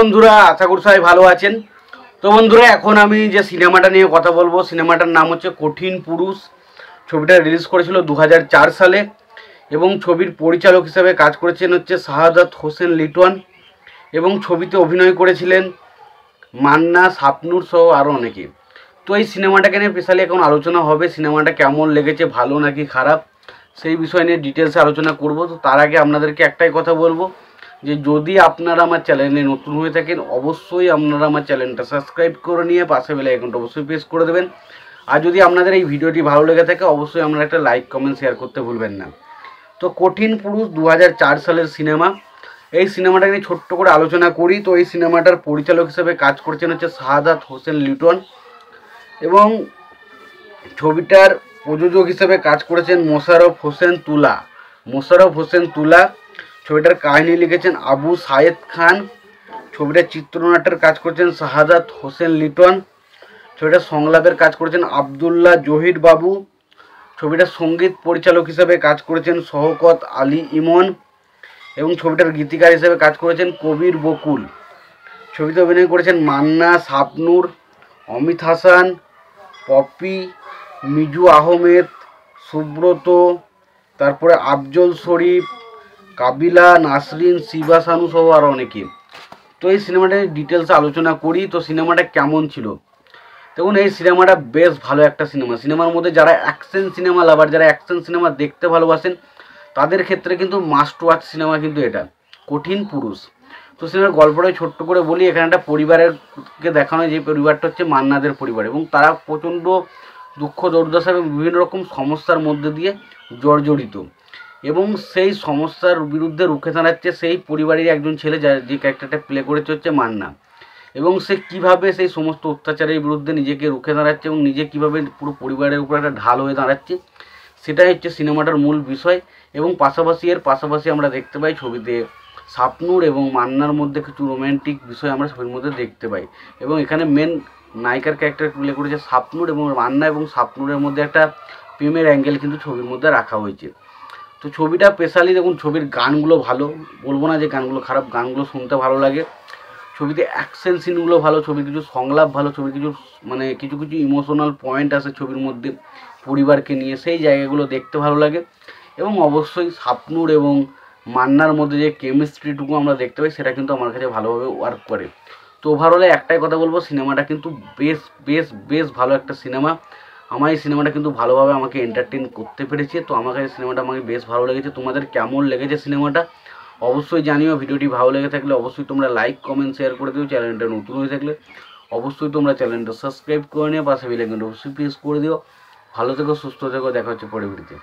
বন্ধুরা, আশা করি সবাই ভালো আছেন। তো বন্ধুরা, এখন আমি যে সিনেমাটা নিয়ে কথা বলবো, সিনেমাটার নাম হচ্ছে কঠিন পুরুষ। ছবিটা রিলিজ করেছিল 2004 সালে এবং ছবির পরিচালক হিসেবে কাজ করেছেন হচ্ছে শাহাদাত হোসেন লিটন এবং ছবিতে অভিনয় করেছিলেন মান্না, শাপনুর সহ আরও অনেকে। তো এই সিনেমাটাকে নিয়ে স্পেশালি এখন আলোচনা হবে, সিনেমাটা কেমন লেগেছে, ভালো নাকি খারাপ, সেই বিষয় নিয়ে ডিটেলসে আলোচনা করব। তো তার আগে আপনাদেরকে একটাই কথা বলবো যে যদি আপনারা আমার চ্যানেলে নতুন হয়ে থাকেন, অবশ্যই আপনারা আমার চ্যানেলটা সাবস্ক্রাইব করে নিয়ে পাশে বেল আইকনটা অবশ্যই প্রেস করে দেবেন। আর যদি আপনাদের এই ভিডিওটি ভালো লেগে থাকে, অবশ্যই আপনারা একটা লাইক, কমেন্ট, শেয়ার করতে ভুলবেন না। তো কঠিন পুরুষ 2004 সালের সিনেমা। এই সিনেমাটা নিয়ে ছোট্ট করে আলোচনা করি। তো এই সিনেমাটার পরিচালক হিসেবে কাজ করছেন হচ্ছে শাহাদাত হোসেন লিটন এবং ছবিটার প্রযোজক হিসেবে কাজ করেছেন মোশাররফ হোসেন তুলা। ছবিটার কাহিনী লিখেছেন আবু সায়েদ খান। ছবিটার চিত্রনাট্যের কাজ করেছেন শাহাদাত হোসেন লিটন। ছবিটার সংলাপের কাজ করেছেন আবদুল্লাহ জহির বাবু। ছবিটার সঙ্গীত পরিচালক হিসেবে কাজ করেছেন শওকত আলী ইমন এবং ছবিটার গীতিকার হিসেবে কাজ করেছেন কবির বকুল। ছবিতে অভিনয় করেছেন মান্না, শাপনুর, অমিত হাসান, পপি, মিজু আহমেদ, সুব্রত, তারপরে আফজল শরীফ, কাবিলা, নাসরিন, শিবাসানু সহ আরও অনেকে। তো এই সিনেমাটার ডিটেলসে আলোচনা করি। তো সিনেমাটা কেমন ছিল দেখুন। এই সিনেমাটা বেশ ভালো একটা সিনেমার মধ্যে যারা অ্যাকশন সিনেমা লাভার, যারা অ্যাকশন সিনেমা দেখতে ভালোবাসেন, তাদের ক্ষেত্রে কিন্তু মাস্ট ওয়াচ সিনেমা কিন্তু এটা কঠিন পুরুষ। তো সিনেমার গল্পটা ছোট্ট করে বলি। এখানে একটা পরিবারেরকে দেখানো, যে পরিবারটা হচ্ছে মান্নাদের পরিবার এবং তারা প্রচণ্ড দুঃখ দুর্দশা এবং বিভিন্ন রকম সমস্যার মধ্যে দিয়ে জর্জরিত এবং সেই সমস্যার বিরুদ্ধে রুখে দাঁড়াচ্ছে সেই পরিবারের একজন ছেলে, যে ক্যারেক্টারটা প্লে করেছে হচ্ছে মান্না, এবং সে কিভাবে সেই সমস্ত অত্যাচারের বিরুদ্ধে নিজেকে রুখে দাঁড়াচ্ছে এবং নিজে কিভাবে পুরো পরিবারের উপর একটা ঢাল হয়ে দাঁড়াচ্ছে, সেটাই হচ্ছে সিনেমাটার মূল বিষয়। এবং পাশাপাশি আমরা দেখতে পাই ছবিতে শাপনুর এবং মান্নার মধ্যে কিছু রোম্যান্টিক বিষয় আমরা ছবির মধ্যে দেখতে পাই এবং এখানে মেন নায়িকার ক্যারেক্টার প্লে করেছে শাপনুর এবং মান্না, এবং শাপনুরের মধ্যে একটা প্রেমের অ্যাঙ্গেল কিন্তু ছবির মধ্যে রাখা হয়েছে। তো ছবিটা স্পেশালি দেখুন, ছবির গানগুলো ভালো, বলবো না যে গানগুলো খারাপ, গানগুলো শুনতে ভালো লাগে। ছবিতে অ্যাকশন সিনগুলো ভালো, ছবির কিছু সংলাপ ভালো, ছবির কিছু কিছু ইমোশনাল পয়েন্ট আছে ছবির মধ্যে পরিবারকে নিয়ে, সেই জায়গাগুলো দেখতে ভালো লাগে। এবং অবশ্যই শাপনুর এবং মান্নার মধ্যে যে কেমিস্ট্রিটুকু আমরা দেখতে পাই, সেটা কিন্তু আমার কাছে ভালোভাবে ওয়ার্ক করে। তো ওভারঅলে একটাই কথা বলবো, সিনেমাটা কিন্তু বেশ ভালো একটা সিনেমা। আমার এই সিনেমাটা কিন্তু ভালোভাবে আমাকে এন্টারটেন করতে পেরেছে। তো আমার কাছে সিনেমাটা আমাকে বেশ ভালো লেগেছে। তোমাদের কেমন লেগেছে সিনেমাটা অবশ্যই জানিও। ভিডিওটি ভালো লেগে থাকলে অবশ্যই তোমরা লাইক, কমেন্ট, শেয়ার করে দিও। চ্যানেলটা নতুন হয়ে থাকলে অবশ্যই তোমরা চ্যানেলটা সাবস্ক্রাইব করে নিও, পাশে বেল আইকনটা অবশ্যই প্রেস করে দিও। ভালো থেকো, সুস্থ থেকো, দেখা হচ্ছে পরের ভিডিওতে।